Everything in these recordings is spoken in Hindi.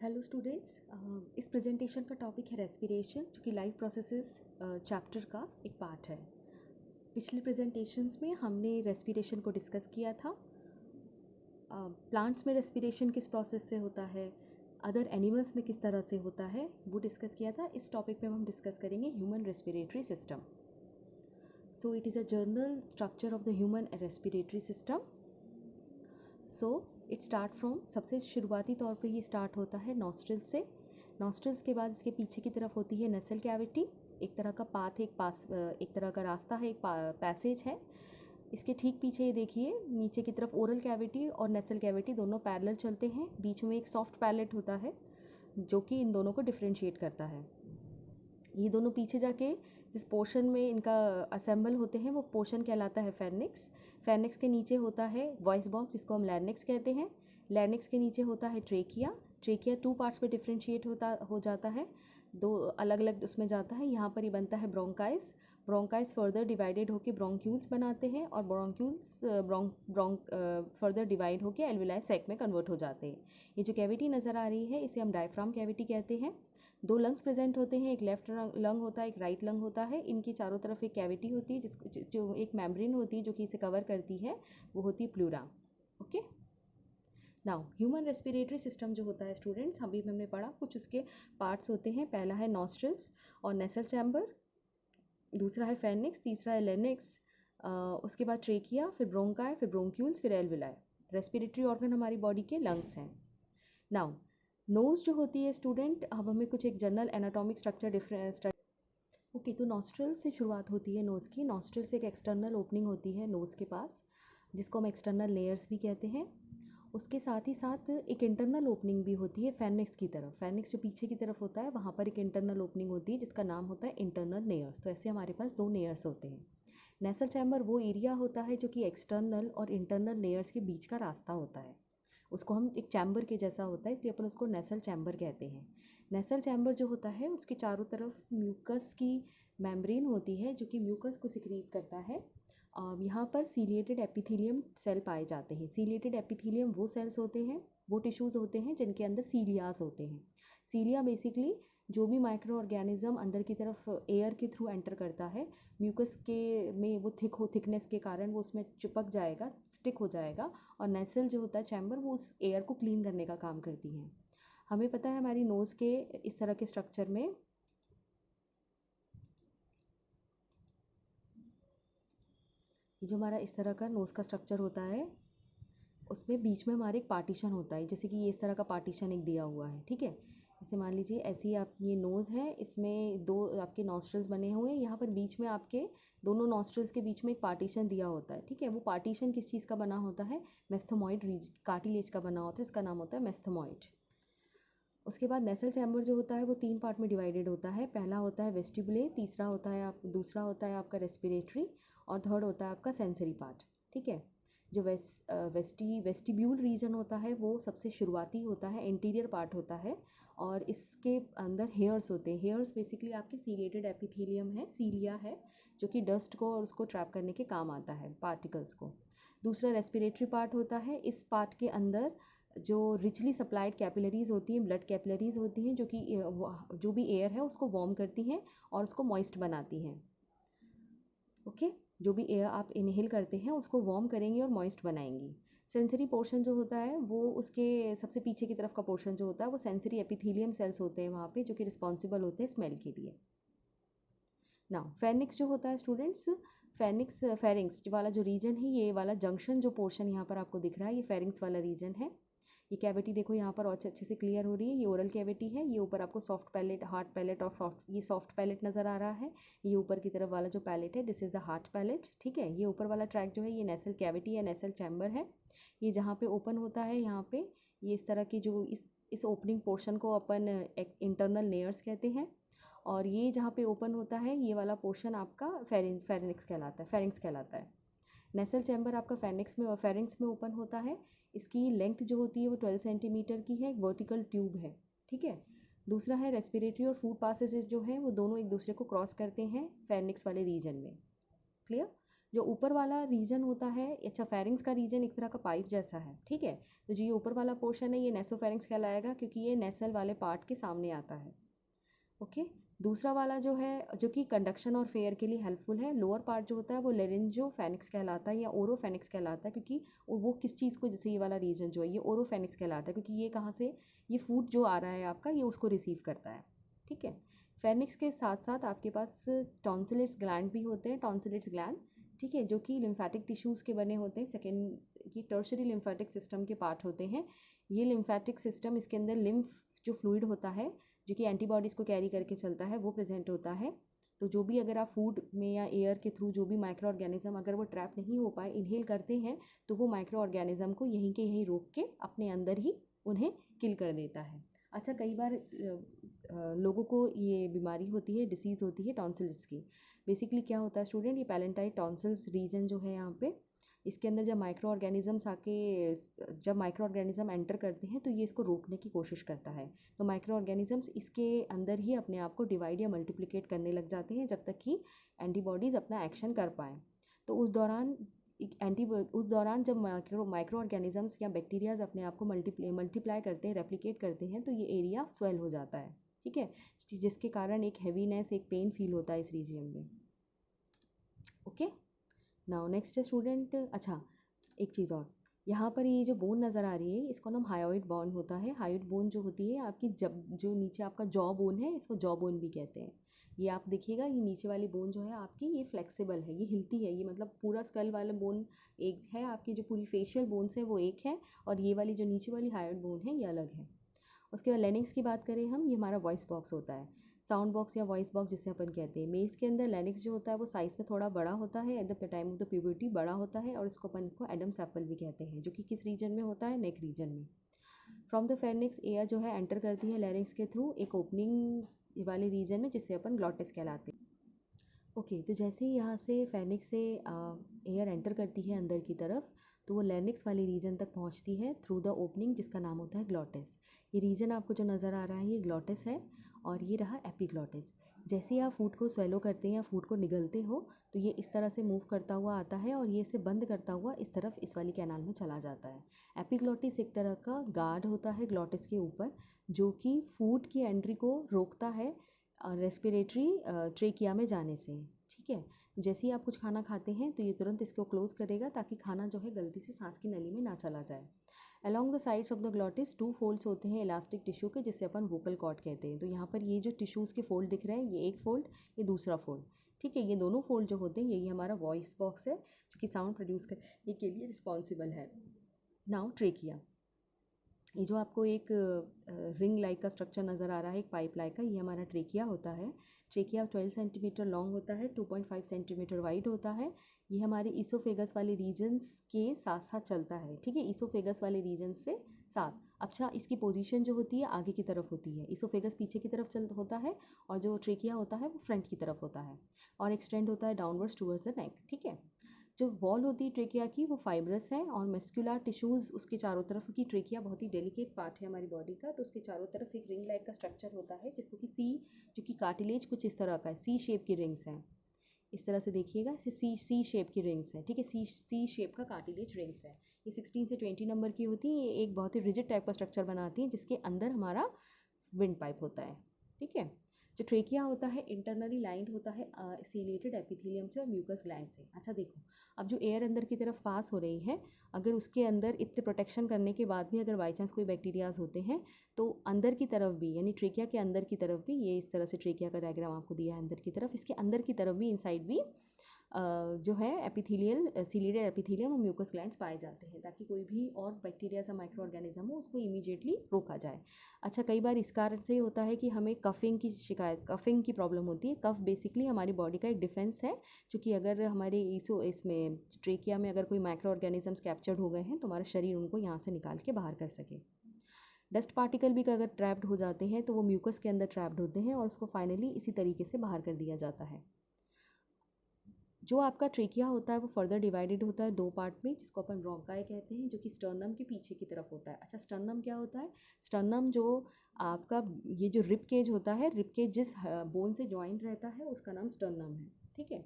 हेलो स्टूडेंट्स, इस प्रेजेंटेशन का टॉपिक है रेस्पिरेशन, जो कि लाइफ प्रोसेसेस चैप्टर का एक पार्ट है। पिछले प्रेजेंटेशंस में हमने रेस्पिरेशन को डिस्कस किया था। प्लांट्स में रेस्पिरेशन किस प्रोसेस से होता है, अदर एनिमल्स में किस तरह से होता है, वो डिस्कस किया था। इस टॉपिक पे हम डिस्कस करेंगे human respiratory system. So it is a general structure of the human respiratory system. So it start from, सबसे शुरुआती तौर पे ये स्टार्ट होता है नॉस्ट्रिल्स से। नॉस्ट्रिल्स के बाद इसके पीछे की तरफ होती है नेसल कैविटी। एक तरह का पाथ, एक तरह का रास्ता है, एक पैसेज है। इसके ठीक पीछे ये देखिए, नीचे की तरफ ओरल कैविटी और नेसल कैविटी दोनों पैरेलल चलते हैं। बीच में एक सॉफ्ट पैलेट होता है जो कि इन दोनों को डिफ्रेंशिएट करता है। ये दोनों पीछे जाके जिस पोर्शन में इनका असेंबल होते हैं वो पोर्शन कहलाता है फेर्निक्स। फेर्निक्स के नीचे होता है वॉइस बॉक्स, जिसको हम लैरिंक्स कहते हैं। लैरिंक्स के नीचे होता है ट्रेकिया। ट्रेकिया 2 पार्ट्स में डिफ्रेंशिएट हो जाता है, 2 अलग अलग उसमें जाता है। यहाँ पर ये बनता है ब्रोंकाइस। ब्रोंकाइस फर्दर डिवाइडेड होकर ब्रोंक्यूल्स बनाते हैं और ब्रोंक्यूल्स फर्दर डिवाइड होकर एल्विलाई सैक में कन्वर्ट हो जाते हैं। ये जो कैविटी नज़र आ रही है इसे हम डायफ्राम कैविटी कहते हैं। 2 लंग्स प्रेजेंट होते हैं, एक लेफ्ट लंग होता है, एक राइट लंग होता है। इनकी चारों तरफ एक कैविटी होती है जो एक मेम्ब्रेन होती है जो कि इसे कवर करती है, वो होती है pleura. Okay, now human respiratory system जो होता है स्टूडेंट्स, अभी हमने पढ़ा कुछ उसके पार्ट्स होते हैं। पहला है नॉस्ट्रिल्स और नेसल चैम्बर, दूसरा है फेर्निक्स, तीसरा है लेरिंक्स, उसके बाद ट्रेकिया, फिर ब्रोंकाई, फिर ब्रोंक्यूल्स, फिर एल्विलाई। रेस्पिरेटरी ऑर्गन हमारी बॉडी के लंग्स हैं। नाउ नोज़ जो होती है स्टूडेंट, अब हमें कुछ एक जनरल एनाटॉमिक स्ट्रक्चर ओके, तो नॉस्ट्रल से शुरुआत होती है नोज़ की। नॉस्ट्रल से एक एक्सटर्नल ओपनिंग होती है नोज़ के पास, जिसको हम एक्सटर्नल लेयर्स भी कहते हैं। उसके साथ ही साथ एक इंटरनल ओपनिंग भी होती है फेर्निक्स की तरफ। फेर्निक्स जो पीछे की तरफ होता है वहाँ पर एक इंटरनल ओपनिंग होती है जिसका नाम होता है इंटरनल नेयर्स। तो ऐसे हमारे पास 2 नेयर्स होते हैं। नेसल चैम्बर वो एरिया होता है जो कि एक्सटर्नल और इंटरनल लेयर्स के बीच का रास्ता होता है। उसको हम एक चैम्बर के जैसा होता है, इसलिए अपन उसको नेसल चैम्बर कहते हैं। नेसल चैम्बर जो होता है उसके चारों तरफ म्यूकस की मेम्ब्रेन होती है जो कि म्यूकस को सिक्रीट करता है। यहाँ पर सीलिएटेड एपिथेलियम सेल पाए जाते हैं। सीलिएटेड एपिथेलियम वो सेल्स होते हैं, वो टिश्यूज़ होते हैं जिनके अंदर सीलियाज होते हैं। सीलिया बेसिकली जो भी माइक्रो ऑर्गेनिज्म अंदर की तरफ एयर के थ्रू एंटर करता है, म्यूकस के में वो थिकनेस के कारण वो उसमें चिपक जाएगा, स्टिक हो जाएगा। और नेसल जो होता है चैम्बर, वो उस एयर को क्लीन करने का काम करती है। हमें पता है हमारी नोज़ के इस तरह के स्ट्रक्चर में जो हमारा इस तरह का नोज़ का स्ट्रक्चर होता है, उसमें बीच में हमारे एक पार्टीशन होता है, जैसे कि ये इस तरह का पार्टीशन एक दिया हुआ है। ठीक है, जैसे मान लीजिए ऐसी आप ये नोज़ है, इसमें 2 आपके नॉस्ट्रल्स बने हुए हैं। यहाँ पर बीच में आपके दोनों नॉस्ट्रल्स के बीच में एक पार्टीशन दिया होता है। ठीक है, वो पार्टीशन किस चीज़ का बना होता है? मेस्थोमॉइड कार्टिलेज का बना होता है, इसका नाम होता है मेस्थोमॉइड। उसके बाद नेसल चैम्बर जो होता है वो 3 पार्ट में डिवाइडेड होता है। पहला होता है वेस्टिबुले, दूसरा होता है आपका रेस्पिरेटरी, और थर्ड होता है आपका सेंसरी पार्ट। ठीक है, जो वेस्टिब्यूल रीजन होता है वो सबसे शुरुआती होता है, इंटीरियर पार्ट होता है, और इसके अंदर हेयर्स होते हैं। हेयर्स बेसिकली आपके सीलिएटेड एपिथेलियम है, सीलिया है, जो कि डस्ट को और उसको ट्रैप करने के काम आता है, पार्टिकल्स को। दूसरा रेस्पिरेटरी पार्ट होता है। इस पार्ट के अंदर जो रिचली सप्लाइड कैपिलरीज होती हैं, ब्लड कैपिलरीज होती हैं, जो कि जो भी एयर है उसको वार्म करती हैं और उसको मॉइस्ट बनाती हैं। ओके, जो भी एयर आप इनहेल करते हैं उसको वार्म करेंगी और मॉइस्ट बनाएंगी। सेंसरी पोर्शन जो होता है वो उसके सबसे पीछे की तरफ का पोर्शन जो होता है वो सेंसरी एपिथेलियम सेल्स होते हैं वहाँ पे, जो कि रिस्पॉन्सिबल होते हैं स्मेल के लिए। नाउ फेर्निक्स जो होता है स्टूडेंट्स, फेरिंग्स वाला जो रीजन है, ये वाला जंक्शन जो पोर्शन यहाँ पर आपको दिख रहा है, ये फेरिंग्स वाला रीजन है। ये कैविटी देखो यहाँ पर और अच्छे से क्लियर हो रही है। ये ओरल कैविटी है, ये ऊपर आपको सॉफ्ट पैलेट, हार्ड पैलेट और ये सॉफ्ट पैलेट नज़र आ रहा है। ये ऊपर की तरफ वाला जो पैलेट है, this is the hard palate. ठीक है, ये ऊपर वाला ट्रैक जो है ये नेसल कैविटी या नेसल चैम्बर है। ये जहाँ पे ओपन होता है, यहाँ पे ये इस तरह की जो इस ओपनिंग पोर्शन को अपन इंटरनल लेयर्स कहते हैं। और ये जहाँ पे ओपन होता है, ये वाला पोर्शन आपका फेरिंक्स कहलाता है। नेसल चैम्बर आपका फेरिंक्स में ओपन होता है। इसकी लेंथ जो होती है वो 12 सेंटीमीटर की है, एक वर्टिकल ट्यूब है। ठीक है, दूसरा है रेस्पिरेटरी और फूड पासेजेस जो है वो दोनों एक दूसरे को क्रॉस करते हैं फेरिंक्स वाले रीजन में। क्लियर? जो ऊपर वाला रीजन होता है, अच्छा फेरिंग्स का रीजन एक तरह का पाइप जैसा है, ठीक है। तो जो ये ऊपर वाला पोर्शन है ये नेसोफेरिंग्स कहलाएगा, क्योंकि ये नेसल वाले पार्ट के सामने आता है। ओके। दूसरा वाला जो है, जो कि कंडक्शन और फेयर के लिए हेल्पफुल है, लोअर पार्ट जो होता है वो लेरिंजोफेनिक्स कहलाता है या ओरोफेनिक्स कहलाता है, क्योंकि वो किस चीज़ को, जैसे ये वाला रीजन जो है ये ओरोफेनिक्स कहलाता है, क्योंकि ये कहाँ से, ये फूड जो आ रहा है आपका ये उसको रिसीव करता है, ठीक है। फेनिक्स के साथ साथ आपके पास टॉन्सिलिस ग्लैंड भी होते हैं, टॉन्सिलिस ग्लैंड, ठीक है, जो कि लिम्फेटिक टिश्यूज़ के बने होते हैं, सेकेंड ये टर्शरी लिम्फेटिक सिस्टम के पार्ट होते हैं। ये लिम्फेटिक सिस्टम, इसके अंदर लिम्फ जो फ्लूइड होता है जो कि एंटीबॉडीज़ को कैरी करके चलता है वो प्रेजेंट होता है। तो जो भी अगर आप फूड में या एयर के थ्रू जो भी माइक्रो ऑर्गेनिज्म अगर वो ट्रैप नहीं हो पाए, इनहेल करते हैं, तो वो माइक्रो ऑर्गेनिज्म को यहीं के यहीं रोक के अपने अंदर ही उन्हें किल कर देता है। अच्छा, कई बार लोगों को ये बीमारी होती है, डिसीज़ होती है टॉन्सिल्स की। बेसिकली क्या होता है स्टूडेंट, ये पैलेंटाइट टॉन्सिल्स रीजन जो है यहाँ पे, इसके अंदर जब माइक्रो ऑर्गेनिजम्स आके, जब माइक्रो ऑर्गेनिज्म एंटर करते हैं तो ये इसको रोकने की कोशिश करता है। तो माइक्रो ऑर्गेनिजम्स इसके अंदर ही अपने आप को डिवाइड या मल्टीप्लिकेट करने लग जाते हैं जब तक कि एंटीबॉडीज़ अपना एक्शन कर पाएँ। तो उस दौरान जब माइक्रो ऑर्गेनिजम्स या बैक्टीरियाज अपने आप को मल्टीप्लाई करते हैं, रेप्लिकेट करते हैं, तो ये एरिया स्वेल हो जाता है, ठीक है, जिसके कारण एक हैवीनेस, एक पेन फील होता है इस रीजन में। ओके, नाउ नेक्स्ट है स्टूडेंट, अच्छा एक चीज़ और, यहाँ पर ये जो बोन नज़र आ रही है इसको नाम हायोइड बोन होता है। हायोइड बोन जो होती है आपकी, जब जो नीचे आपका जॉ बोन है इसको जॉ बोन भी कहते हैं। ये आप देखिएगा, ये नीचे वाली बोन जो है आपकी ये फ्लेक्सिबल है, ये हिलती है, ये मतलब पूरा स्कल वाला बोन एक है, आपकी जो पूरी फेशियल बोन्स है वो एक है, और ये वाली जो नीचे वाली हायोइड बोन है ये अलग है। उसके बाद लेनिक्स की बात करें हम, ये हमारा वॉइस बॉक्स होता है, साउंड बॉक्स या वॉइस बॉक्स जिसे अपन कहते हैं। मेल्स के अंदर लेनिक्स जो होता है वो साइज़ में थोड़ा बड़ा होता है, at the time of the puberty बड़ा होता है, और इसको अपन को एडम्स एप्पल भी कहते हैं, जो कि किस रीजन में होता है, नेक रीजन में। फ्रॉम द फेरिंक्स एयर जो है एंटर करती है लेरिंक्स के थ्रू एक ओपनिंग वाले रीजन में जिसे अपन ग्लॉटिस कहलाते हैं। ओके, तो जैसे ही यहाँ से फेरिंक्स से एयर एंटर करती है अंदर की तरफ, तो वो लेरिंक्स वाली रीजन तक पहुँचती है थ्रू द ओपनिंग जिसका नाम होता है ग्लॉटिस। ये रीजन आपको जो नज़र आ रहा है ये ग्लॉटिस है, और ये रहा एपिग्लॉटिस। जैसे ही आप फूड को स्वेलो करते हैं या फूड को निगलते हो तो ये इस तरह से मूव करता हुआ आता है, और ये इसे बंद करता हुआ इस तरफ इस वाली कैनाल में चला जाता है। एपिग्लॉटिस एक तरह का गार्ड होता है ग्लॉटिस के ऊपर, जो कि फूड की एंट्री को रोकता है रेस्पिरेटरी ट्रेकिया में जाने से, ठीक है। जैसे ही आप कुछ खाना खाते हैं तो ये तुरंत इसको क्लोज करेगा ताकि खाना जो है गलती से सांस की नली में ना चला जाए। Along the sides of the glottis 2 folds होते हैं इलास्टिक टिश्यू के, जिसे अपन वोकल कॉर्ड कहते हैं। तो यहाँ पर ये जो टिश्यूज़ के फोल्ड दिख रहे हैं, ये एक फोल्ड, ये दूसरा फोल्ड, ठीक है। ये दोनों फोल्ड जो होते हैं यही हमारा वॉइस बॉक्स है, जो कि साउंड प्रोड्यूस करने के लिए रिस्पॉन्सिबल है। नाउ ट्रेकिया, ये जो आपको एक रिंग लाइक का स्ट्रक्चर नज़र आ रहा है, एक पाइप लाइक का, ये हमारा ट्रेकिया होता है। ट्रेकिया 12 सेंटीमीटर लॉन्ग होता है, 2.5 सेंटीमीटर वाइड होता है। ये हमारे ईसोफेगस वाले रीजन्स के साथ साथ चलता है, ठीक है, ईसोफेगस वाले रीजन से साथ। अच्छा, इसकी पोजीशन जो होती है आगे की तरफ होती है, ईसोफेगस पीछे की तरफ चल होता है, और जो ट्रेकिया होता है वो फ्रंट की तरफ होता है, और एक्सटेंड होता है डाउनवर्ड्स टूवर्ड्स द नेक, ठीक है। जो वॉल होती है ट्रेकिया की वो फाइब्रस है, और मस्कुलर टिश्यूज़ उसके चारों तरफ, की ट्रेकिया बहुत ही डेलिकेट पार्ट है हमारी बॉडी का, तो उसके चारों तरफ एक रिंग लाइक का स्ट्रक्चर होता है जिसको कि सी, जो कि कार्टिलेज कुछ इस तरह का है, सी शेप की रिंग्स हैं, इस तरह से देखिएगा, इसे सी शेप की रिंग्स है, ठीक है, सी शेप का कार्टिलेज रिंग्स है। ये 16 से 20 नंबर की होती है, ये एक बहुत ही रिजिड टाइप का स्ट्रक्चर बनाती है जिसके अंदर हमारा विंड पाइप होता है, ठीक है। जो ट्रेकिया होता है इंटरनली लाइंड होता है सीलेटेड एपिथेलियम से और म्यूकस ग्लैंड से। अच्छा देखो, अब जो एयर अंदर की तरफ पास हो रही है, अगर उसके अंदर इतने प्रोटेक्शन करने के बाद भी अगर बाई चांस कोई बैक्टीरियाज होते हैं तो अंदर की तरफ भी, यानी ट्रेकिया के अंदर की तरफ भी, ये इस तरह से ट्रेकिया का डायग्राम आपको दिया है अंदर की तरफ, इसके अंदर की तरफ भी इनसाइड भी जो है एपिथेलियल, सीलेटेड एपिथेलियम और म्यूकस ग्लैंड्स पाए जाते हैं, ताकि कोई भी और बैक्टीरिया या माइक्रो ऑर्गेनिज्म हो उसको इमीडिएटली रोका जाए। अच्छा, कई बार इस कारण से होता है कि हमें कफिंग की शिकायत, कफिंग की प्रॉब्लम होती है। कफ बेसिकली हमारी बॉडी का एक डिफेंस है, क्योंकि अगर हमारे इसमें ट्रेकिया में अगर कोई माइक्रो ऑर्गेनिजम्स कैप्चर्ड हो गए हैं तो हमारा शरीर उनको यहाँ से निकाल के बाहर कर सके। डस्ट पार्टिकल भी अगर ट्रैप्ड हो जाते हैं तो वो म्यूकस के अंदर ट्रैप्ड होते हैं और उसको फाइनली इसी तरीके से बाहर कर दिया जाता है। जो आपका ट्रेकिया होता है वो फर्दर डिवाइडेड होता है 2 पार्ट में, जिसको अपन ब्रोंकाई कहते हैं, जो कि स्टर्नम के पीछे की तरफ होता है। अच्छा, स्टर्नम क्या होता है? स्टर्नम जो आपका ये जो रिब केज होता है, रिब केज जिस बोन से ज्वाइंट रहता है उसका नाम स्टर्नम है, ठीक है।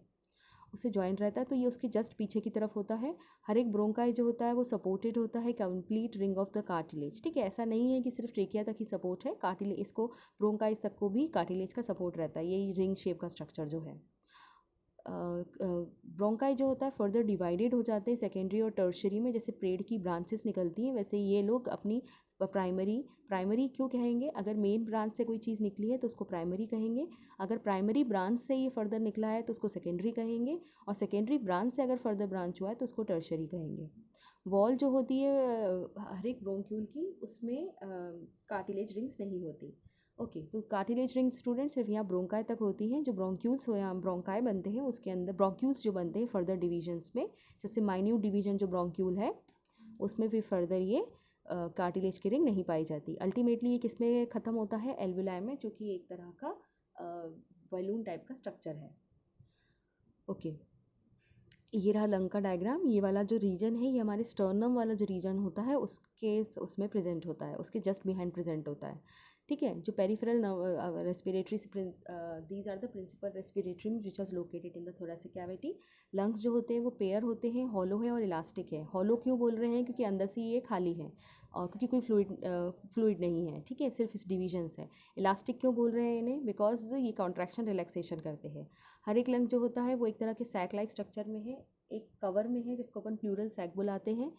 उससे जॉइंट रहता है, तो ये उसके जस्ट पीछे की तरफ होता है। हर एक ब्रोंकाई जो होता है वो सपोर्टेड होता है complete ring of the cartilage, ठीक है। ऐसा नहीं है कि सिर्फ ट्रेकिया तक ही सपोर्ट है, कार्टिलेज इसको ब्रोंकाइज तक को भी कार्टिलेज का सपोर्ट रहता है, यही रिंग शेप का स्ट्रक्चर जो है। ब्रोंकाई जो होता है फर्दर डिवाइडेड हो जाते हैं सेकेंडरी और टर्शरी में, जैसे पेड़ की ब्रांचेस निकलती हैं वैसे ये लोग अपनी प्राइमरी क्यों कहेंगे, अगर मेन ब्रांच से कोई चीज़ निकली है तो उसको प्राइमरी कहेंगे, अगर प्राइमरी ब्रांच से ये फर्दर निकला है तो उसको सेकेंडरी कहेंगे, और सेकेंडरी ब्रांच से अगर फर्दर ब्रांच हुआ है तो उसको टर्शरी कहेंगे। वॉल जो होती है हर एक ब्रोंक्यूल की, उसमें कार्टिलेज रिंग्स नहीं होती। ओके तो कार्टिलेज रिंग स्टूडेंट सिर्फ यहाँ ब्रोंकाई तक होती हैं, जो ब्रोंक्यूल्स हो यहाँ ब्रोंकाई बनते हैं उसके अंदर ब्रोंक्यूल्स जो बनते हैं फर्दर डिवीजन्स में, जैसे माइन्यूट डिवीजन जो ब्रोंक्यूल है उसमें फिर फर्दर ये कार्टिलेज की रिंग नहीं पाई जाती। अल्टीमेटली ये किस में ख़त्म होता है, एल्विलाई में, जो कि एक तरह का बलून टाइप का स्ट्रक्चर है। ओके ये रहा लंग का डायग्राम, ये वाला जो रीजन है ये हमारे स्टर्नम वाला जो रीजन होता है उसमें प्रेजेंट होता है, उसके जस्ट बिहाइंड प्रेजेंट होता है, ठीक है। जो peripheral respiratory these are the principal respiratory which are located in the thoracic cavity. Lungs जो होते हैं वो पेयर होते हैं, हॉलो है और इलास्टिक है। हॉलो क्यों बोल रहे हैं, क्योंकि अंदर से ये खाली है और क्योंकि कोई फ्लूइड नहीं है, ठीक है, सिर्फ इस डिविजन्स है। इलास्टिक क्यों बोल रहे हैं इन्हें, बिकॉज ये कॉन्ट्रैक्शन रिलैक्सेशन करते हैं। हर एक लंग जो होता है वो एक तरह के सैक लाइक स्ट्रक्चर में है, एक कवर में है जिसको अपन प्लूरल सैक बुलाते हैं।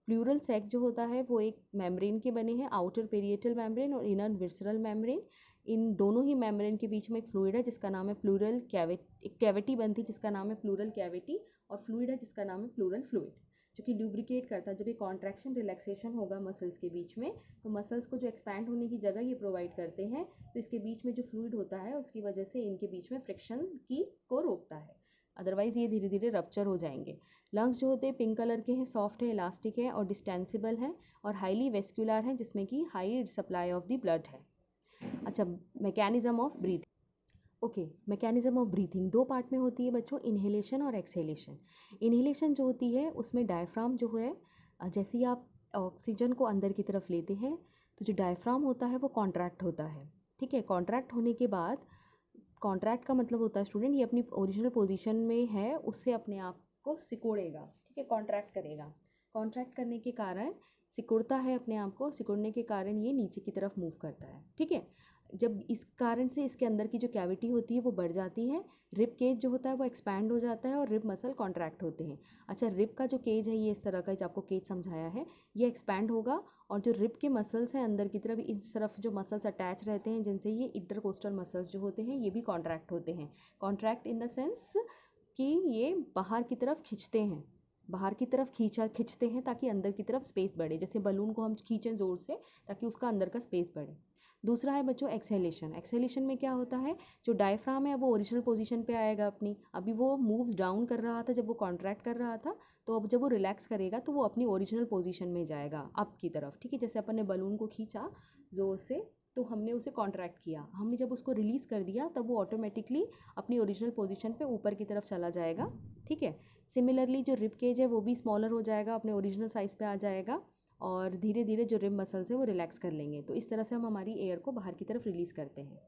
प्लूरल सैक जो होता है वो एक मेम्ब्रेन के बने हैं, आउटर पेरिएटल मेम्ब्रेन और इनर विसरल मेम्ब्रेन। इन दोनों ही मेम्ब्रेन के बीच में एक फ्लूइड है जिसका नाम है प्लूरल कैविटी, एक कैविटी बनती है जिसका नाम है प्लूरल कैविटी, और फ्लूइड है जिसका नाम है प्लूरल फ्लूइड, जो कि ल्यूब्रिकेट करता है। जब ये कॉन्ट्रैक्शन रिलैक्सेशन होगा मसल्स के बीच में, तो मसल्स को जो एक्सपैंड होने की जगह ये प्रोवाइड करते हैं, तो इसके बीच में जो फ्लूइड होता है उसकी वजह से इनके बीच में फ्रिक्शन को रोकता है, अदरवाइज ये धीरे धीरे रप्चर हो जाएंगे। लंग्स जो होते हैं पिंक कलर के हैं, सॉफ्ट है, इलास्टिक है और डिस्टेंसिबल है और हाईली वेस्कुलर है, जिसमें कि high supply of the blood है। अच्छा mechanism of breathing, okay mechanism of breathing दो पार्ट में होती है बच्चों, इन्हेलेशन और एक्सहेलेशन। इन्हेलेशन जो होती है उसमें डायफ्राम जो है, जैसे ही आप ऑक्सीजन को अंदर की तरफ लेते हैं तो जो डायफ्राम होता है वो कॉन्ट्रैक्ट होता है, ठीक है। कॉन्ट्रैक्ट होने के बाद, कॉन्ट्रैक्ट का मतलब होता है स्टूडेंट ये अपनी ओरिजिनल पोजीशन में है उससे अपने आप को सिकोड़ेगा, ठीक है, कॉन्ट्रैक्ट करेगा। कॉन्ट्रैक्ट करने के कारण सिकुड़ता है अपने आप को, और सिकुड़ने के कारण ये नीचे की तरफ मूव करता है, ठीक है। जब इस कारण से इसके अंदर की जो कैविटी होती है वो बढ़ जाती है, रिब केज जो होता है वो एक्सपैंड हो जाता है और रिब मसल कॉन्ट्रैक्ट होते हैं। अच्छा रिब का जो केज है ये इस तरह का, जो आपको केज समझाया है, ये एक्सपैंड होगा और जो रिब के मसल्स हैं अंदर की तरफ, इस तरफ जो मसल्स अटैच रहते हैं जिनसे ये इंटरकोस्टल मसल्स जो होते हैं ये भी कॉन्ट्रैक्ट होते हैं। कॉन्ट्रैक्ट इन द सेंस कि ये बाहर की तरफ खींचते हैं, बाहर की तरफ खींचते हैं ताकि अंदर की तरफ स्पेस बढ़े, जैसे बलून को हम खींचें ज़ोर से ताकि उसका अंदर का स्पेस बढ़े। दूसरा है बच्चों एक्सहेलेशन। एक्सहेलेशन में क्या होता है, जो डायफ्राम है वो ओरिजिनल पोजीशन पे आएगा अपनी, अभी वो मूव्स डाउन कर रहा था जब वो कॉन्ट्रैक्ट कर रहा था, तो अब जब वो रिलैक्स करेगा तो वो अपनी ओरिजिनल पोजीशन में जाएगा अप की तरफ, ठीक है। जैसे अपन ने बलून को खींचा ज़ोर से तो हमने उसे कॉन्ट्रैक्ट किया, हमने जब उसको रिलीज़ कर दिया तब वो ऑटोमेटिकली अपनी ओरिजिनल पोजीशन पे ऊपर की तरफ चला जाएगा, ठीक है। सिमिलरली जो रिब केज है वो भी स्मॉलर हो जाएगा, अपने ओरिजिनल साइज़ पे आ जाएगा और धीरे धीरे जो रिब मसल्स है वो रिलैक्स कर लेंगे। तो इस तरह से हम हमारी एयर को बाहर की तरफ रिलीज़ करते हैं।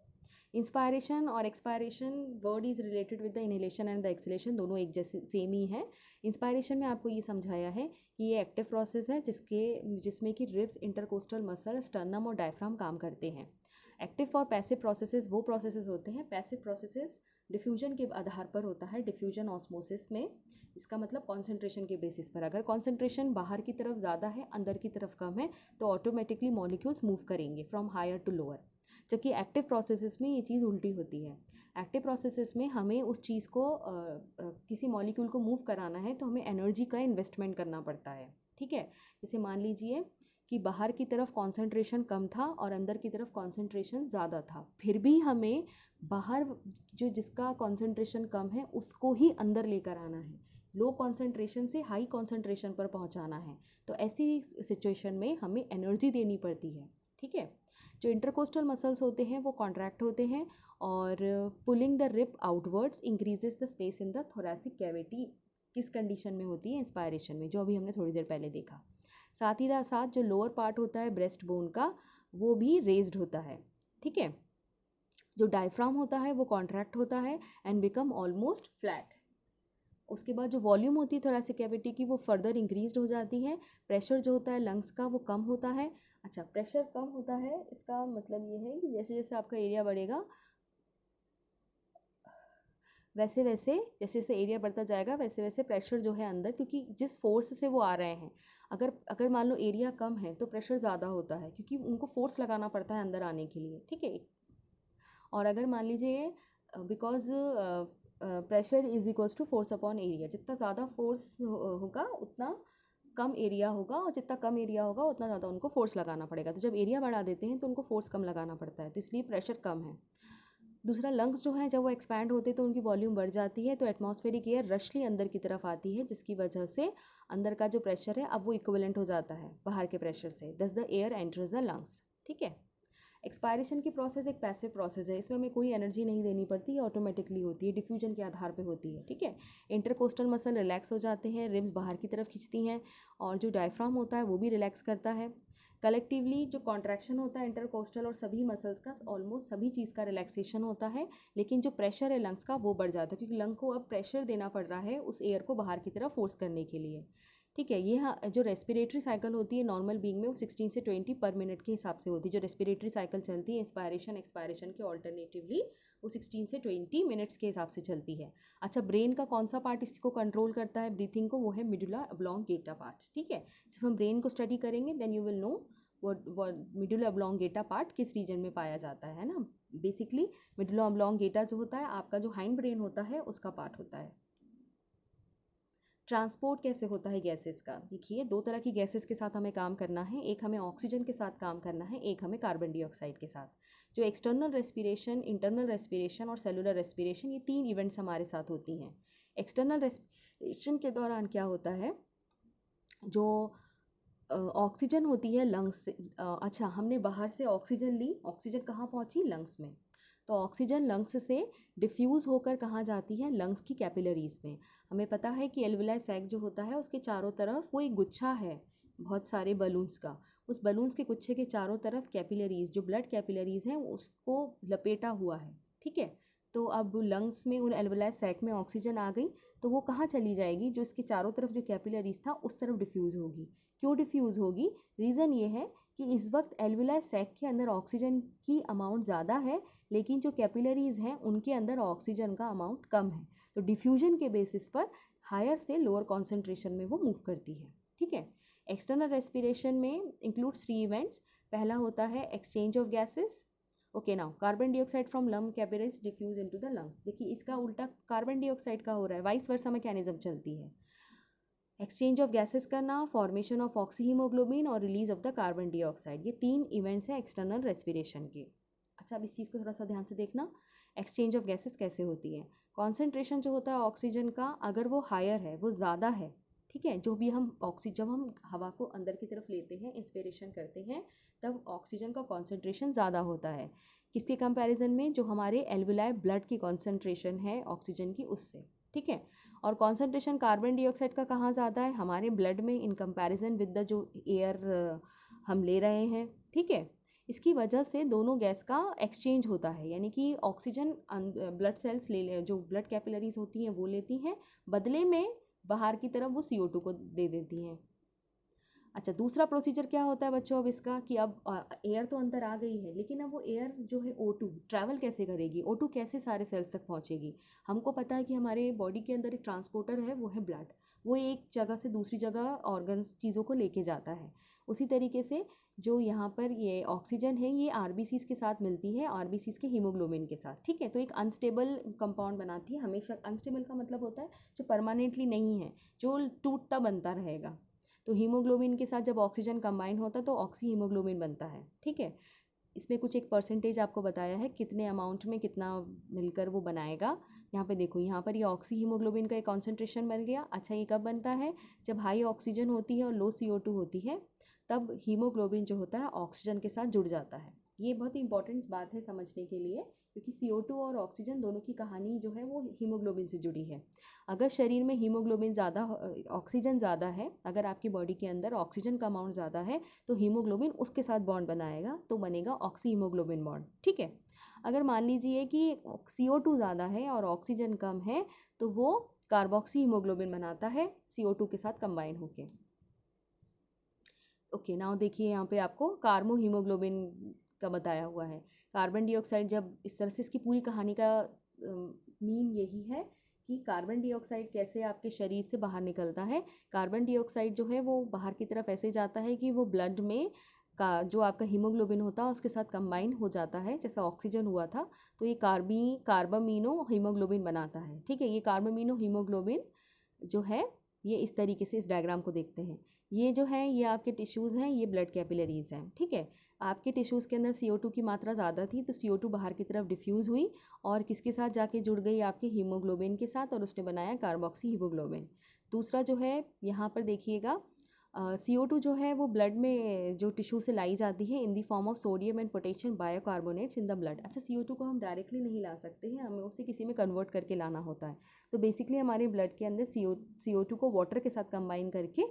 इंस्पायरेशन और expiration word is related with the inhalation and the exhalation, दोनों एक जैसे सेम ही है। इंस्पायरेशन में आपको ये समझाया है कि ये एक्टिव प्रोसेस है जिसमें कि रिब्स, इंटरकोस्टल मसल, स्टर्नम और डायफ्राम काम करते हैं। एक्टिव और पैसिव प्रोसेसेस वो प्रोसेसेस होते हैं, पैसिव प्रोसेसेस डिफ्यूजन के आधार पर होता है, डिफ्यूजन ऑस्मोसिस में, इसका मतलब कॉन्सेंट्रेशन के बेसिस पर। अगर कॉन्सेंट्रेशन बाहर की तरफ ज़्यादा है अंदर की तरफ कम है तो ऑटोमेटिकली मॉलिक्यूल्स मूव करेंगे फ्रॉम हायर टू लोअर, जबकि एक्टिव प्रोसेसेस में ये चीज़ उल्टी होती है। एक्टिव प्रोसेसेस में हमें उस चीज़ को किसी मॉलिक्यूल को मूव कराना है तो हमें एनर्जी का इन्वेस्टमेंट करना पड़ता है, ठीक है। जैसे मान लीजिए कि बाहर की तरफ कॉन्सेंट्रेशन कम था और अंदर की तरफ कॉन्सेंट्रेशन ज़्यादा था, फिर भी हमें बाहर जो जिसका कॉन्सेंट्रेशन कम है उसको ही अंदर लेकर आना है, लो कॉन्सेंट्रेशन से हाई कॉन्सेंट्रेशन पर पहुंचाना है। तो ऐसी सिचुएशन में हमें एनर्जी देनी पड़ती है, ठीक है। जो इंटरकोस्टल मसल्स होते हैं वो कॉन्ट्रैक्ट होते हैं और pulling the rib outwards increases the space in the thoracic cavity, किस कंडीशन में होती है, इंस्पायरेशन में, जो अभी हमने थोड़ी देर पहले देखा। साथ ही साथ जो लोअर पार्ट होता है ब्रेस्ट बोन का वो भी रेज्ड होता है, ठीक है। जो डायफ्राम होता है वो कॉन्ट्रैक्ट होता है एंड बिकम ऑलमोस्ट फ्लैट, उसके बाद जो वॉल्यूम होती है थोरेसिक कैविटी की वो फर्दर इंक्रीज हो जाती है। प्रेशर जो होता है लंग्स का वो कम होता है। अच्छा, प्रेशर कम होता है इसका मतलब ये है कि जैसे जैसे आपका एरिया बढ़ेगा वैसे वैसे जैसे जैसे एरिया बढ़ता जाएगा वैसे वैसे प्रेशर जो है अंदर, क्योंकि जिस फोर्स से वो आ रहे हैं, अगर अगर मान लो एरिया कम है तो प्रेशर ज़्यादा होता है क्योंकि उनको फोर्स लगाना पड़ता है अंदर आने के लिए, ठीक है। और अगर मान लीजिए because pressure is equals to force upon area, जितना ज़्यादा फोर्स होगा उतना कम एरिया होगा, और जितना कम एरिया होगा उतना ज़्यादा उनको फोर्स लगाना पड़ेगा। तो जब एरिया बढ़ा देते हैं तो उनको फोर्स कम लगाना पड़ता है, तो इसलिए प्रेशर कम है। दूसरा, लंग्स जो हैं जब वो एक्सपैंड होते हैं तो उनकी वॉल्यूम बढ़ जाती है, तो एटमॉस्फेरिक एयर रशली अंदर की तरफ आती है, जिसकी वजह से अंदर का जो प्रेशर है अब वो इक्विवेलेंट हो जाता है बाहर के प्रेशर से, दस the air enters the lungs, ठीक है। एक्सपायरेशन की प्रोसेस एक पैसिव प्रोसेस है, इसमें हमें कोई एनर्जी नहीं देनी पड़ती, ऑटोमेटिकली होती है, डिफ्यूजन के आधार पे होती है, ठीक है। इंटरकोस्टल मसल रिलैक्स हो जाते हैं, रिब्स बाहर की तरफ खिंचती हैं, और जो डायफ्राम होता है वो भी रिलैक्स करता है। कलेक्टिवली जो कॉन्ट्रैक्शन होता है इंटरकोस्टल और सभी मसल्स का, ऑलमोस्ट सभी चीज़ का रिलैक्सेशन होता है, लेकिन जो प्रेशर है लंग्स का वो बढ़ जाता है, क्योंकि लंग को अब प्रेशर देना पड़ रहा है उस एयर को बाहर की तरफ फोर्स करने के लिए, ठीक है। ये जो रेस्पिरेटरी साइकिल होती है नॉर्मल बीइंग में वो 16 से 20 पर मिनट के हिसाब से होती है, जो रेस्पिरेटरी साइकिल चलती है इंस्पायरेशन एक्सपायरेशन के ऑल्टरनेटिवली, वो 16 से 20 मिनट्स के हिसाब से चलती है। अच्छा, ब्रेन का कौन सा पार्ट इसको कंट्रोल करता है ब्रीथिंग को, वो है मिडुला ऑब्लोंगेटा पार्ट, ठीक है। जब हम ब्रेन को स्टडी करेंगे then you will know what medulla oblongata part किस रीजन में पाया जाता है ना। बेसिकली मिडुला ऑब्लोंगेटा जो होता है आपका जो हाइंड ब्रेन होता है उसका पार्ट होता है। ट्रांसपोर्ट कैसे होता है गैसेस का, देखिए दो तरह की गैसेस के साथ हमें काम करना है, एक हमें ऑक्सीजन के साथ काम करना है, एक हमें कार्बन डाइऑक्साइड के साथ। जो एक्सटर्नल रेस्पिरेशन, इंटरनल रेस्पिरेशन और सेलुलर रेस्पिरेशन, ये तीन इवेंट्स हमारे साथ होती हैं। एक्सटर्नल रेस्पिरेशन के दौरान क्या होता है, जो ऑक्सीजन होती है लंग्स से, अच्छा हमने बाहर से ऑक्सीजन ली, ऑक्सीजन कहाँ पहुँची, लंग्स में, तो ऑक्सीजन लंग्स से डिफ्यूज़ होकर कहाँ जाती है, लंग्स की कैपिलरीज में। हमें पता है कि एल्वियोलाई सैक जो होता है उसके चारों तरफ वो एक गुच्छा है बहुत सारे बलून्स का, उस बलून्स के गुच्छे के चारों तरफ कैपिलरीज जो ब्लड कैपिलरीज हैं उसको लपेटा हुआ है, ठीक है। तो अब लंग्स में उन एल्वियोलाई सैक में ऑक्सीजन आ गई तो वो कहाँ चली जाएगी, जो इसके चारों तरफ जो कैपिलरीज था उस तरफ डिफ्यूज़ होगी। क्यों डिफ्यूज़ होगी, रीज़न ये है कि इस वक्त एल्वियोलाई सैक के अंदर ऑक्सीजन की अमाउंट ज़्यादा है, लेकिन जो कैपिलरीज हैं उनके अंदर ऑक्सीजन का अमाउंट कम है, तो डिफ्यूजन के बेसिस पर हायर से लोअर कॉन्सेंट्रेशन में वो मूव करती है, ठीक है। एक्सटर्नल रेस्पिरेशन में इंक्लूड्स 3 इवेंट्स, पहला होता है exchange of gases, okay. Now carbon dioxide from lung capillaries diffuse into the lungs, देखिए इसका उल्टा कार्बन डाइऑक्साइड का हो रहा है, वाइस वर्सा मैकेनिज्म चलती है। एक्सचेंज ऑफ गैसेस करना, फॉर्मेशन ऑफ ऑक्सी हीमोग्लोबिन और release of the carbon dioxide, ये 3 इवेंट्स हैं एक्सटर्नल रेस्पिरेशन के। अच्छा, अब इस चीज़ को थोड़ा सा ध्यान से देखना, एक्सचेंज ऑफ गैसेस कैसे होती है। कॉन्सेंट्रेशन जो होता है ऑक्सीजन का अगर वो हायर है, वो ज़्यादा है, ठीक है, जो भी हम जब हम हवा को अंदर की तरफ लेते हैं, इंस्पिरेशन करते हैं, तब ऑक्सीजन का कॉन्सेंट्रेशन ज़्यादा होता है, किसके कंपैरिजन में, जो हमारे एल्वियोलाई ब्लड की कॉन्सेंट्रेशन है ऑक्सीजन की उससे, ठीक है। और कॉन्सेंट्रेशन कार्बन डाइऑक्साइड का कहाँ ज़्यादा है, हमारे ब्लड में इन कंपैरिजन विद द जो एयर हम ले रहे हैं, ठीक है। इसकी वजह से दोनों गैस का एक्सचेंज होता है, यानी कि ऑक्सीजन ब्लड सेल्स जो ब्लड कैपिलरीज होती हैं वो लेती हैं, बदले में बाहर की तरफ वो CO2 को दे देती हैं। अच्छा, दूसरा प्रोसीजर क्या होता है बच्चों अब इसका, कि अब एयर तो अंदर आ गई है, लेकिन अब वो एयर जो है O2 ट्रैवल कैसे करेगी, O2 कैसे सारे सेल्स तक पहुंचेगी। हमको पता है कि हमारे बॉडी के अंदर एक ट्रांसपोर्टर है, वो है ब्लड, वो एक जगह से दूसरी जगह ऑर्गन्स चीज़ों को लेके जाता है। उसी तरीके से जो यहाँ पर ये ऑक्सीजन है ये RBCs के साथ मिलती है, RBCs के हीमोग्लोबिन के साथ, ठीक है। तो एक अनस्टेबल कंपाउंड बनाती है, हमेशा अनस्टेबल का मतलब होता है जो परमानेंटली नहीं है, जो टूटता बनता रहेगा। तो हीमोग्लोबिन के साथ जब ऑक्सीजन कंबाइन होता है तो ऑक्सी हीमोग्लोबिन बनता है, ठीक है। इसमें कुछ एक परसेंटेज आपको बताया है कितने अमाउंट में कितना मिलकर वो बनाएगा। यहाँ पे देखो, यहाँ पर ये ऑक्सी हीमोग्लोबिन का एक कॉन्सेंट्रेशन बन गया। अच्छा, ये कब बनता है, जब हाई ऑक्सीजन होती है और लो CO2 होती है, तब हीमोग्लोबिन जो होता है ऑक्सीजन के साथ जुड़ जाता है। ये बहुत ही इंपॉर्टेंट बात है समझने के लिए, क्योंकि CO2 और ऑक्सीजन दोनों की कहानी जो है वो हीमोग्लोबिन से जुड़ी है। अगर शरीर में हीमोग्लोबिन ज़्यादा, ऑक्सीजन ज़्यादा है, अगर आपकी बॉडी के अंदर ऑक्सीजन का अमाउंट ज़्यादा है तो हीमोग्लोबिन उसके साथ बॉन्ड बनाएगा, तो बनेगा ऑक्सी हीमोग्लोबिन बॉन्ड, ठीक है। अगर मान लीजिए कि CO2 ज़्यादा है और ऑक्सीजन कम है तो वो कार्बोक्सी हीमोग्लोबिन बनाता है CO2 के साथ कंबाइन होके। ओके, नाउ देखिए यहाँ पे आपको कार्बो हीमोग्लोबिन का बताया हुआ है। कार्बन डाइऑक्साइड, जब इस तरह से इसकी पूरी कहानी का मीन यही है कि कार्बन डाइऑक्साइड कैसे आपके शरीर से बाहर निकलता है। कार्बन डाइऑक्साइड जो है वो बाहर की तरफ ऐसे जाता है कि वो ब्लड में का जो आपका हीमोग्लोबिन होता है उसके साथ कंबाइन हो जाता है, जैसा ऑक्सीजन हुआ था। तो ये कार्बामीनो हीमोग्लोबिन बनाता है। ठीक है, ये कार्बामीनो हीमोग्लोबिन जो है ये इस तरीके से, इस डायग्राम को देखते हैं। ये जो है ये आपके टिश्यूज़ हैं, ये ब्लड कैपिलरीज हैं। ठीक है, आपके टिश्यूज़ के अंदर CO2 की मात्रा ज़्यादा थी तो CO2 बाहर की तरफ डिफ्यूज़ हुई और किसके साथ जाके जुड़ गई, आपके हीमोग्लोबिन के साथ, और उसने बनाया कार्बोक्सी हीमोग्लोबिन। दूसरा जो है यहाँ पर देखिएगा, CO2 जो है वो ब्लड में जो टिश्यू से लाई जाती है in the form of sodium and potassium bicarbonates in the blood. अच्छा, CO2 को हम डायरेक्टली नहीं ला सकते हैं, हमें उसे किसी में कन्वर्ट करके लाना होता है। तो बेसिकली हमारे ब्लड के अंदर CO2 को वाटर के साथ कंबाइन करके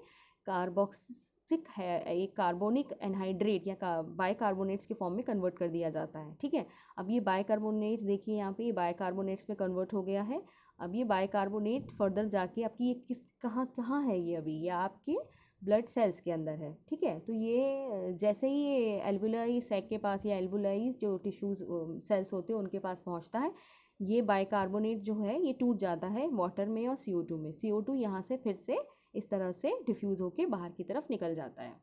कार्बोक्सिक है, एक कार्बोनिक एनहाइड्रेट या बाइकार्बोनेट्स के फॉर्म में कन्वर्ट कर दिया जाता है। ठीक है, अब ये बाइकार्बोनेट्स देखिए यहाँ पे, ये बाइकार्बोनेट्स में कन्वर्ट हो गया है। अब ये बाइकार्बोनेट फर्दर जाके आपकी ये कहाँ कहाँ है, ये अभी ये आपके ब्लड सेल्स के अंदर है। ठीक है, तो ये जैसे ही ये एल्वुलाई सैक के पास या एल्वुलाई जो टिश्यूज सेल्स होते हैं उनके पास पहुंचता है, ये बाइकार्बोनेट जो है ये टूट जाता है वाटर में और CO2 में। CO2 यहाँ से फिर से इस तरह से डिफ्यूज होके बाहर की तरफ निकल जाता है।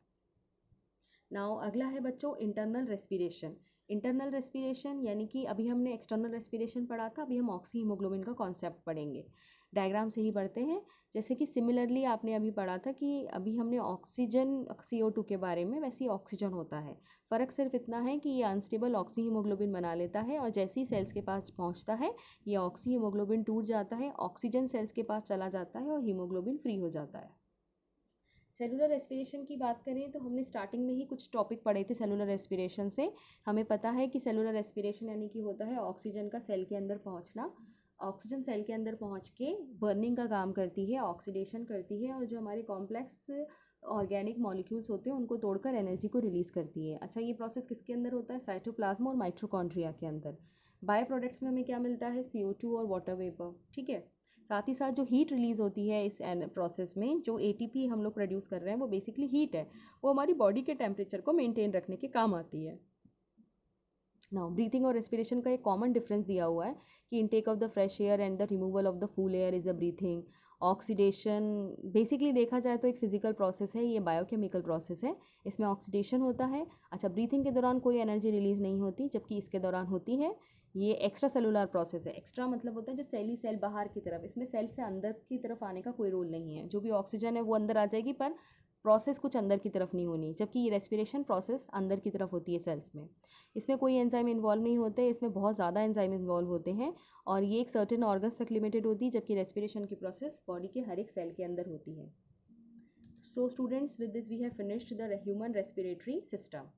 नाउ अगला है बच्चों इंटरनल रेस्पिरेशन। इंटरनल रेस्पिरेशन यानी कि अभी हमने एक्सटर्नल रेस्पिरेशन पढ़ा था, अभी हम ऑक्सी हीमोग्लोबिन का कॉन्सेप्ट पढ़ेंगे। डायग्राम से ही पढ़ते हैं। जैसे कि सिमिलरली आपने अभी पढ़ा था कि अभी हमने ऑक्सीजन CO2 के बारे में, वैसे ही ऑक्सीजन होता है। फ़र्क सिर्फ इतना है कि ये अनस्टेबल ऑक्सी हीमोग्लोबिन बना लेता है और जैसे ही सेल्स के पास पहुंचता है ये ऑक्सी हीमोग्लोबिन टूट जाता है, ऑक्सीजन सेल्स के पास चला जाता है और हीमोग्लोबिन फ्री हो जाता है। सेलुलर रेस्पिरेशन की बात करें तो हमने स्टार्टिंग में ही कुछ टॉपिक पढ़े थे सेलुलर रेस्पिरेशन से। हमें पता है कि सेलुलर रेस्पिरेशन यानी कि होता है ऑक्सीजन का सेल के अंदर पहुंचना। ऑक्सीजन सेल के अंदर पहुंच के बर्निंग का काम करती है, ऑक्सीडेशन करती है और जो हमारे कॉम्प्लेक्स ऑर्गेनिक मॉलिक्यूल्स होते हैं उनको तोड़कर एनर्जी को रिलीज़ करती है। अच्छा, ये प्रोसेस किसके अंदर होता है? साइटोप्लाज्म और माइटोकॉन्ड्रिया के अंदर। बाय प्रोडक्ट्स में हमें क्या मिलता है? CO2 और वाटर वेपर। ठीक है, साथ ही साथ जो हीट रिलीज़ होती है इस प्रोसेस में, जो ATP हम लोग प्रोड्यूस कर रहे हैं वो बेसिकली हीट है, वो हमारी बॉडी के टेम्परेचर को मेंटेन रखने के काम आती है। नाउ ब्रीथिंग और रेस्पिरेशन का एक कॉमन डिफरेंस दिया हुआ है कि intake of the fresh air and the removal of the foul air is the breathing. Oxidation basically देखा जाए तो एक फिजिकल प्रोसेस है, ये बायोकेमिकल प्रोसेस है, इसमें ऑक्सीडेशन होता है। अच्छा, ब्रीथिंग के दौरान कोई एनर्जी रिलीज़ नहीं होती, जबकि इसके दौरान होती है। ये एक्स्ट्रा सेलुलर प्रोसेस है। एक्स्ट्रा मतलब होता है जो सेल ही सेल बाहर की तरफ, इसमें सेल से अंदर की तरफ आने का कोई रोल नहीं है। जो भी ऑक्सीजन है वो अंदर आ जाएगी पर प्रोसेस कुछ अंदर की तरफ नहीं होनी, जबकि ये रेस्पिरेशन प्रोसेस अंदर की तरफ होती है सेल्स में। इसमें कोई एंजाइम इन्वॉल्व नहीं होते, इसमें बहुत ज़्यादा एंजाइम इन्वॉल्व होते हैं और ये एक सर्टेन ऑर्गन्स तक लिमिटेड होती है, जबकि रेस्पिरेशन की प्रोसेस बॉडी के हर एक सेल के अंदर होती है। So students, with this we have finished the human respiratory system.